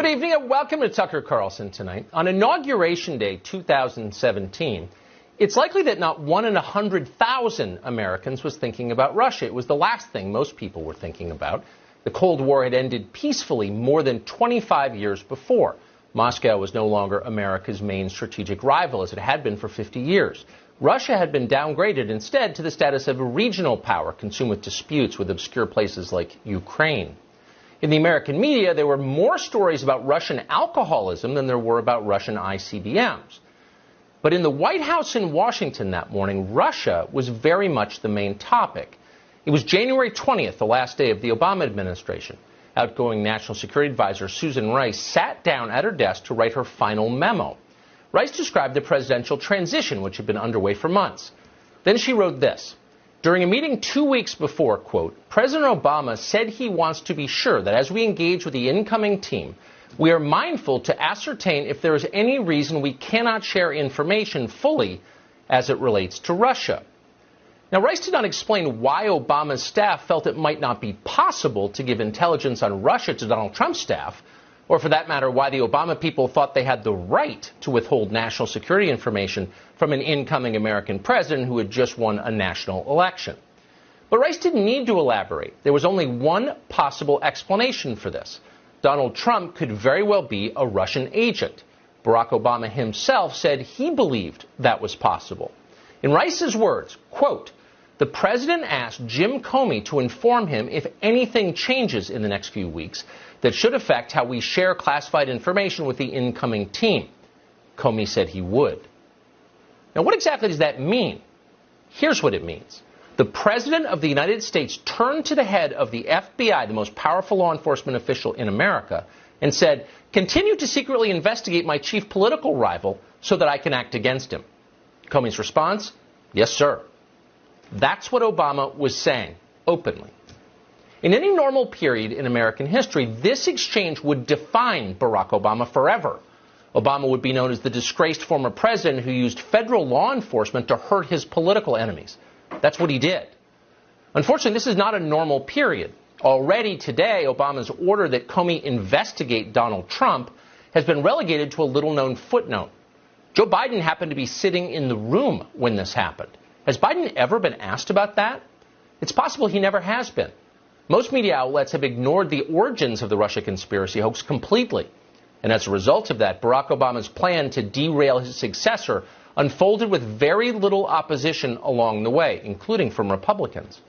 Good evening and welcome to Tucker Carlson Tonight. On Inauguration Day 2017, it's likely that not 1 in 100,000 Americans was thinking about Russia. It was the last thing most people were thinking about. The Cold War had ended peacefully more than 25 years before. Moscow was no longer America's main strategic rival as it had been for 50 years. Russia had been downgraded instead to the status of a regional power consumed with disputes with obscure places like Ukraine. In the American media, there were more stories about Russian alcoholism than there were about Russian ICBMs. But in the White House in Washington that morning, Russia was very much the main topic. It was January 20th, the last day of the Obama administration. Outgoing National Security Advisor Susan Rice sat down at her desk to write her final memo. Rice described the presidential transition, which had been underway for months. Then she wrote this. During a meeting 2 weeks before, quote, President Obama said he wants to be sure that as we engage with the incoming team, we are mindful to ascertain if there is any reason we cannot share information fully as it relates to Russia. Now, Rice did not explain why Obama's staff felt it might not be possible to give intelligence on Russia to Donald Trump's staff, or for that matter, why the Obama people thought they had the right to withhold national security information from an incoming American president who had just won a national election. But Rice didn't need to elaborate. There was only one possible explanation for this. Donald Trump could very well be a Russian agent. Barack Obama himself said he believed that was possible. In Rice's words, quote, the president asked Jim Comey to inform him if anything changes in the next few weeks that should affect how we share classified information with the incoming team. Comey said he would. Now, what exactly does that mean? Here's what it means. The President of the United States turned to the head of the FBI, the most powerful law enforcement official in America, and said, continue to secretly investigate my chief political rival so that I can act against him. Comey's response, yes, sir. That's what Obama was saying, openly. In any normal period in American history, this exchange would define Barack Obama forever. Obama would be known as the disgraced former president who used federal law enforcement to hurt his political enemies. That's what he did. Unfortunately, this is not a normal period. Already today, Obama's order that Comey investigate Donald Trump has been relegated to a little-known footnote. Joe Biden happened to be sitting in the room when this happened. Has Biden ever been asked about that? It's possible he never has been. Most media outlets have ignored the origins of the Russia conspiracy hoax completely. And as a result of that, Barack Obama's plan to derail his successor unfolded with very little opposition along the way, including from Republicans.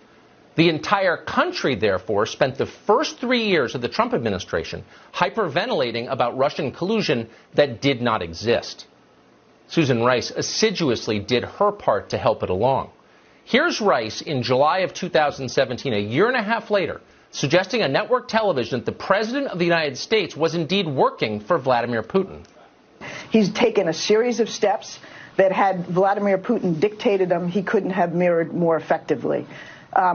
The entire country, therefore, spent the first 3 years of the Trump administration hyperventilating about Russian collusion that did not exist. Susan Rice assiduously did her part to help it along. Here's Rice in July of 2017, a year and a half later, suggesting on network television that the President of the United States was indeed working for Vladimir Putin. He's taken a series of steps that had Vladimir Putin dictated them, he couldn't have mirrored more effectively.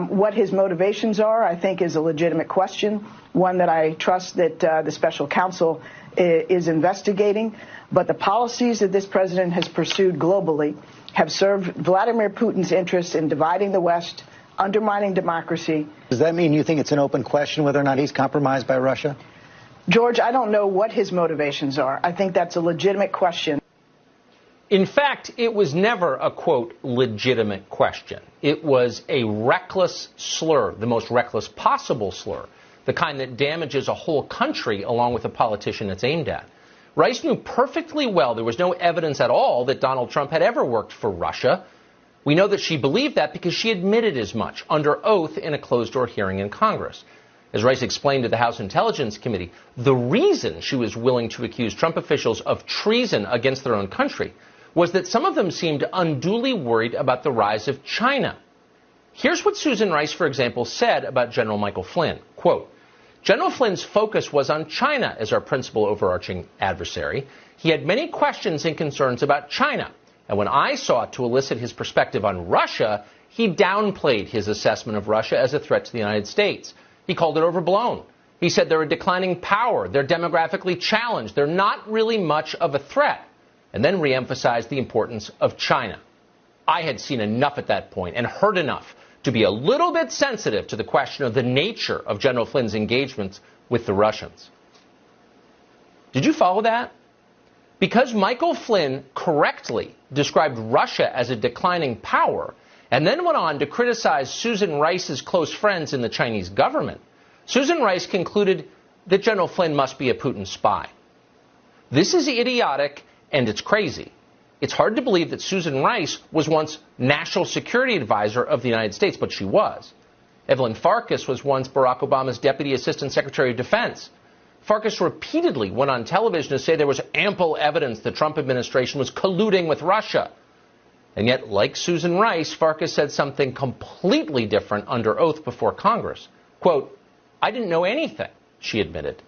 What his motivations are, I think, is a legitimate question, one that I trust that the special counsel is investigating. But the policies that this president has pursued globally have served Vladimir Putin's interests in dividing the West, undermining democracy. Does that mean you think it's an open question whether or not he's compromised by Russia? George, I don't know what his motivations are. I think that's a legitimate question. In fact, it was never a, quote, legitimate question. It was a reckless slur, the most reckless possible slur, the kind that damages a whole country along with the politician it's aimed at. Rice knew perfectly well there was no evidence at all that Donald Trump had ever worked for Russia. We know that she believed that because she admitted as much under oath in a closed-door hearing in Congress. As Rice explained to the House Intelligence Committee, the reason she was willing to accuse Trump officials of treason against their own country was that some of them seemed unduly worried about the rise of China. Here's what Susan Rice, for example, said about General Michael Flynn. Quote, General Flynn's focus was on China as our principal overarching adversary. He had many questions and concerns about China. And when I sought to elicit his perspective on Russia, he downplayed his assessment of Russia as a threat to the United States. He called it overblown. He said they're a declining power. They're demographically challenged. They're not really much of a threat. And then reemphasized the importance of China. I had seen enough at that point and heard enough to be a little bit sensitive to the question of the nature of General Flynn's engagements with the Russians. Did you follow that? Because Michael Flynn correctly described Russia as a declining power and then went on to criticize Susan Rice's close friends in the Chinese government, Susan Rice concluded that General Flynn must be a Putin spy. This is idiotic and it's crazy. It's hard to believe that Susan Rice was once National Security Advisor of the United States, but she was. Evelyn Farkas was once Barack Obama's Deputy Assistant Secretary of Defense. Farkas repeatedly went on television to say there was ample evidence the Trump administration was colluding with Russia. And yet, like Susan Rice, Farkas said something completely different under oath before Congress. Quote, "I didn't know anything," she admitted.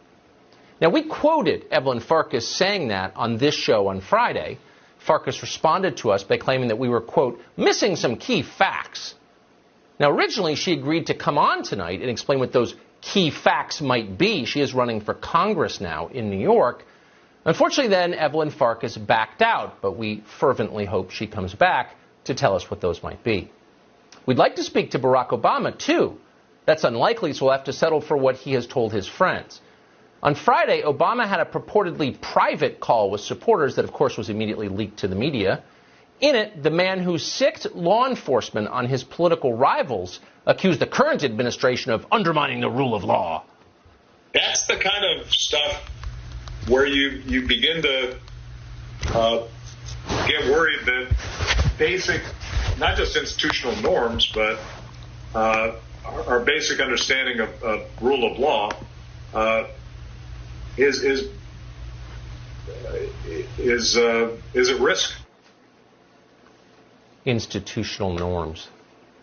Now, we quoted Evelyn Farkas saying that on this show on Friday. Farkas responded to us by claiming that we were, quote, "missing some key facts." Now, originally, she agreed to come on tonight and explain what those key facts might be. She is running for Congress now in New York. Unfortunately, then, Evelyn Farkas backed out, but we fervently hope she comes back to tell us what those might be. We'd like to speak to Barack Obama, too. That's unlikely, so we'll have to settle for what he has told his friends. On Friday, Obama had a purportedly private call with supporters that, of course, was immediately leaked to the media. In it, the man who sicked law enforcement on his political rivals accused the current administration of undermining the rule of law. That's the kind of stuff where you begin to get worried that basic, not just institutional norms, but our basic understanding of rule of law is at risk. Institutional norms.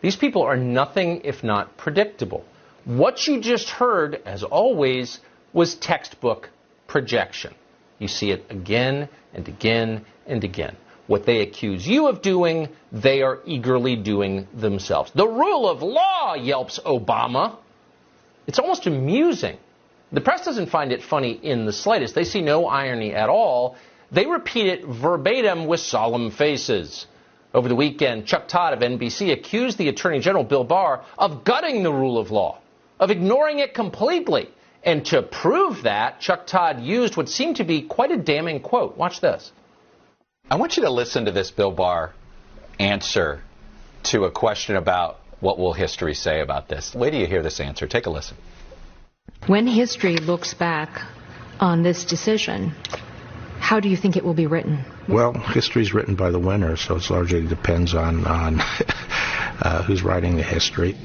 These people are nothing if not predictable. What you just heard, as always, was textbook projection. You see it again and again and again. What they accuse you of doing, they are eagerly doing themselves. The rule of law, yelps Obama. It's almost amusing. The press doesn't find it funny in the slightest. They see no irony at all. They repeat it verbatim with solemn faces. Over the weekend, Chuck Todd of NBC accused the Attorney General, Bill Barr, of gutting the rule of law, of ignoring it completely. And to prove that, Chuck Todd used what seemed to be quite a damning quote. Watch this. I want you to listen to this Bill Barr answer to a question about what will history say about this. Wait till you hear this answer. Take a listen. When history looks back on this decision, how do you think it will be written? Well, history's written by the winner, so it largely depends on who's writing the history.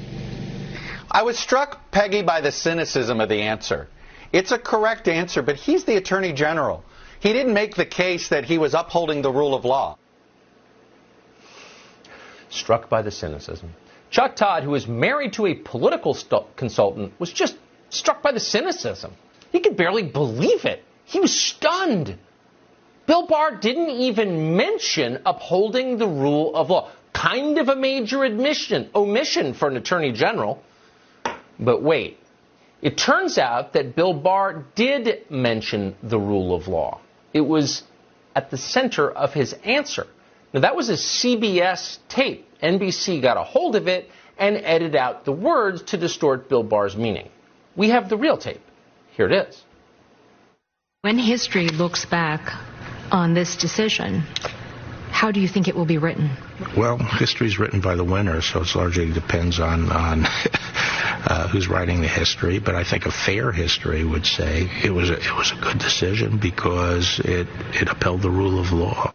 I was struck, Peggy, by the cynicism of the answer. It's a correct answer, but he's the Attorney General. He didn't make the case that he was upholding the rule of law. Struck by the cynicism. Chuck Todd, who is married to a political consultant, was just struck by the cynicism. He could barely believe it. He was stunned. Bill Barr didn't even mention upholding the rule of law. Kind of a major omission for an attorney general. But wait, it turns out that Bill Barr did mention the rule of law. It was at the center of his answer. Now, that was a CBS tape. NBC got a hold of it and edited out the words to distort Bill Barr's meaning. We have the real tape. Here it is. When history looks back on this decision, how do you think it will be written? Well, history's written by the winner, so it largely depends on who's writing the history. But I think a fair history would say it was a good decision because it upheld the rule of law.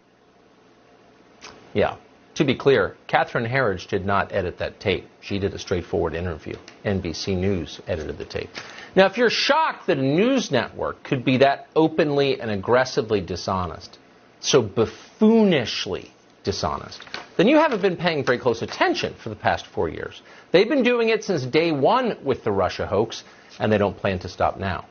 Yeah. To be clear, Catherine Herridge did not edit that tape. She did a straightforward interview. NBC News edited the tape. Now, if you're shocked that a news network could be that openly and aggressively dishonest, so buffoonishly dishonest, then you haven't been paying very close attention for the past 4 years. They've been doing it since day one with the Russia hoax, and they don't plan to stop now.